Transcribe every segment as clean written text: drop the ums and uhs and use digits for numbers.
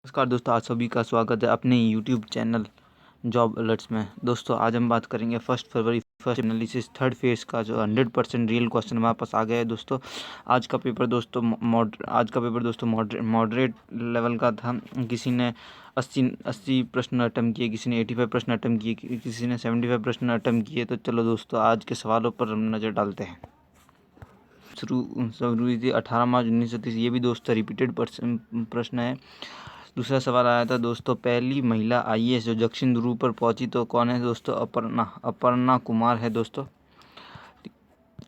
नमस्कार दोस्तों, आप सभी का स्वागत है अपने यूट्यूब चैनल जॉब अलर्ट्स में। दोस्तों आज हम बात करेंगे 1 फरवरी फर्स्ट एनालिसिस थर्ड फेज का जो 100% रियल क्वेश्चन हमारे पास आ गया है। दोस्तों आज का पेपर दोस्तों मॉडरेट लेवल का था। किसी ने 80 प्रश्न अटेम्प्ट किए, किसी ने 85 प्रश्न अटेम्प्ट किए, किसी ने 75 प्रश्न अटेम्प्ट किए। तो चलो दोस्तों आज के सवालों पर हम नज़र डालते हैं। शुरू हुई थी 18 मार्च 1930। ये भी दोस्तों रिपीटेड प्रश्न है। दूसरा सवाल आया था दोस्तों, पहली महिला आईएएस जो दक्षिण ध्रुव पर पहुंची तो कौन है दोस्तों? अपर्णा कुमार है दोस्तों।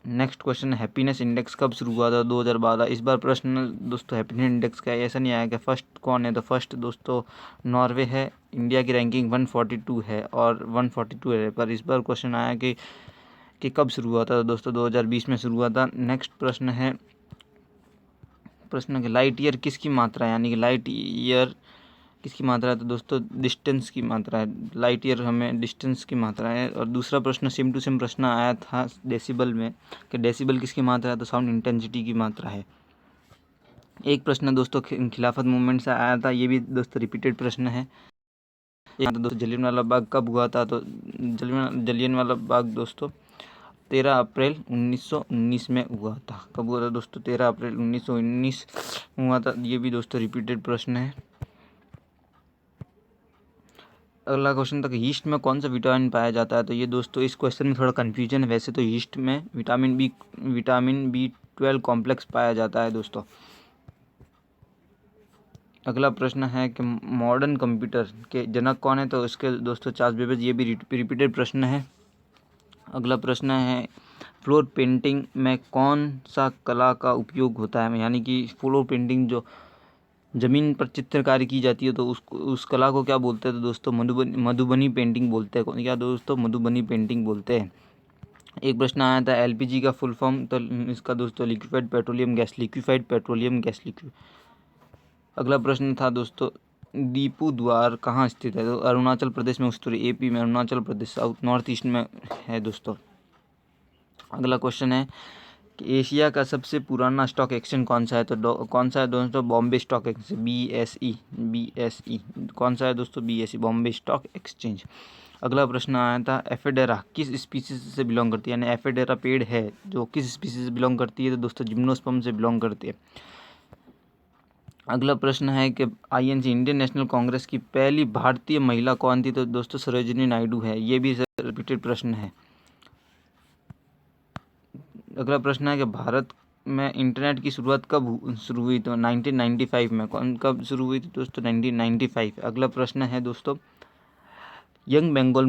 नेक्स्ट क्वेश्चन, हैप्पीनेस इंडेक्स कब शुरू हुआ था? 2012। इस बार प्रश्न दोस्तों हैप्पीनेस इंडेक्स का ऐसा नहीं आया कि फर्स्ट कौन है, तो फर्स्ट दोस्तों नॉर्वे है। इंडिया की रैंकिंग 142 है और 142 है, पर इस बार क्वेश्चन आया कि कब शुरू हुआ था? तो दोस्तों 2020 में शुरू हुआ था। नेक्स्ट प्रश्न है कि लाइट ईयर किसकी मात्रा है, यानी कि लाइट ईयर किसकी मात्रा है? तो दोस्तों डिस्टेंस की मात्रा है। लाइट ईयर हमें डिस्टेंस की मात्रा है। और दूसरा प्रश्न सेम टू सेम प्रश्न आया था डेसिबल में कि डेसिबल किसकी मात्रा है? तो साउंड इंटेंसिटी की मात्रा है। एक प्रश्न दोस्तों खिलाफत मूवमेंट से आया था, ये भी दोस्तों रिपीटेड प्रश्न है। एक दोस्तों जलियांवाला बाग कब हुआ था? तो जलियांवाला बाग दोस्तों 13 अप्रैल 1919 में हुआ था। कब हुआ था दोस्तों? 13 अप्रैल 1919 हुआ था। ये भी दोस्तों रिपीटेड प्रश्न है। अगला क्वेश्चन था कि यीस्ट में कौन सा विटामिन पाया जाता है? तो ये दोस्तों इस क्वेश्चन में थोड़ा कन्फ्यूजन है। वैसे तो यीस्ट में विटामिन B12 कॉम्प्लेक्स पाया जाता है दोस्तों। अगला प्रश्न है कि मॉडर्न कंप्यूटर के जनक कौन है? तो इसके दोस्तों चार्ल्स बेबेज। ये भी रिपीटेड प्रश्न है। अगला प्रश्न है फ्लोर पेंटिंग में कौन सा कला का उपयोग होता है, यानी कि फ्लोर पेंटिंग जो ज़मीन पर चित्रकारी की जाती है तो उस कला को क्या बोलते हैं? तो दोस्तों मधुबनी पेंटिंग बोलते हैं। क्या दोस्तों? मधुबनी पेंटिंग बोलते हैं। एक प्रश्न आया था एलपीजी का फुल फॉर्म, तो इसका दोस्तों लिक्विफाइड पेट्रोलियम गैस लिक्विड। अगला प्रश्न था दोस्तों दीपू द्वार कहाँ स्थित है? तो अरुणाचल प्रदेश में, उत्तरी एपी में, Arunachal Pradesh south north east में है दोस्तों। अगला क्वेश्चन है कि एशिया का सबसे पुराना स्टॉक एक्सचेंज कौन सा है? तो कौन सा है दोस्तों? Bombay stock exchange, BSE। कौन सा है दोस्तों? BSE, Bombay stock exchange. अगला प्रश्न आया था एफेडेरा किस स्पीसीज से बिलोंग करती है, यानी एफेडेरा पेड़ है जो किस स्पीसीज से बिलोंग करती है? तो दोस्तों जिम्नोस्पर्म से बिलोंग करती है। अगला प्रश्न है कि INC इंडियन नेशनल कांग्रेस की पहली भारतीय महिला कौन थी? तो दोस्तों सरोजिनी नायडू है। ये भी रिपीटेड प्रश्न है। अगला प्रश्न है कि भारत में इंटरनेट की शुरुआत कब शुरू हुई? तो 1995 में। कब शुरू हुई थी दोस्तों? 1995। अगला प्रश्न है दोस्तों यंग बंगाल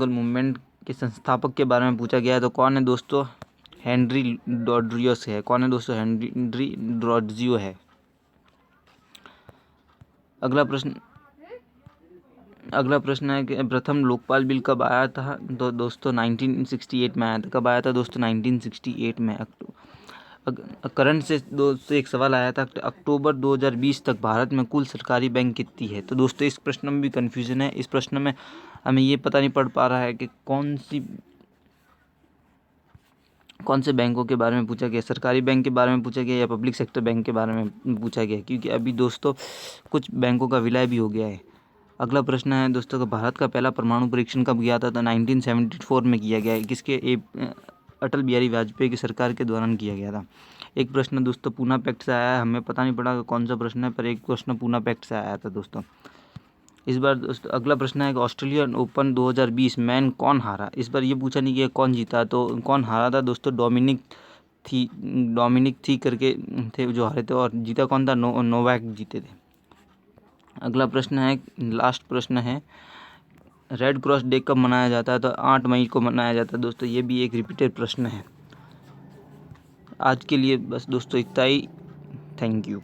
मूवमेंट के संस्थापक के बारे में पूछा गया है। तो कौन है दोस्तों? हेनरी डॉड्रियस है। कौन है दोस्तों? हेनरी डॉड्रियो है। अगला प्रश्न है कि प्रथम लोकपाल बिल कब आया था? तो दोस्तों 1968 में आया था। कब आया था दोस्तों? 1968 में। करंट से दोस्तों एक सवाल आया था, अक्टूबर 2020 तक भारत में कुल सरकारी बैंक कितनी है? तो दोस्तों इस प्रश्न में भी कन्फ्यूजन है। इस प्रश्न में हमें ये पता नहीं पड़ पा रहा है कि कौन से बैंकों के बारे में पूछा गया, सरकारी बैंक के बारे में पूछा गया या पब्लिक सेक्टर बैंक के बारे में पूछा गया, क्योंकि अभी दोस्तों कुछ बैंकों का विलय भी हो गया है। अगला प्रश्न है दोस्तों कि भारत का पहला परमाणु परीक्षण कब किया था? तो 1974 में किया गया है। किसके? अटल बिहारी वाजपेयी की सरकार के दौरान किया गया था। एक प्रश्न दोस्तों पूना पैक्ट से आया है। हमें पता नहीं पड़ा कौन सा प्रश्न है, पर एक प्रश्न पूना पैक्ट से आया था दोस्तों इस बार। दोस्तों अगला प्रश्न है कि ऑस्ट्रेलियन ओपन 2020 मैन कौन हारा? इस बार ये पूछा नहीं कि कौन जीता, तो कौन हारा था दोस्तों? डोमिनिक थी करके थे जो हारे थे, और जीता कौन था? नोवाक जीते थे। अगला प्रश्न है, लास्ट प्रश्न है, रेड क्रॉस डे कब मनाया जाता है? तो 8 मई को मनाया जाता है दोस्तों। ये भी एक रिपीटेड प्रश्न है। आज के लिए बस दोस्तों इतना ही। Thank you.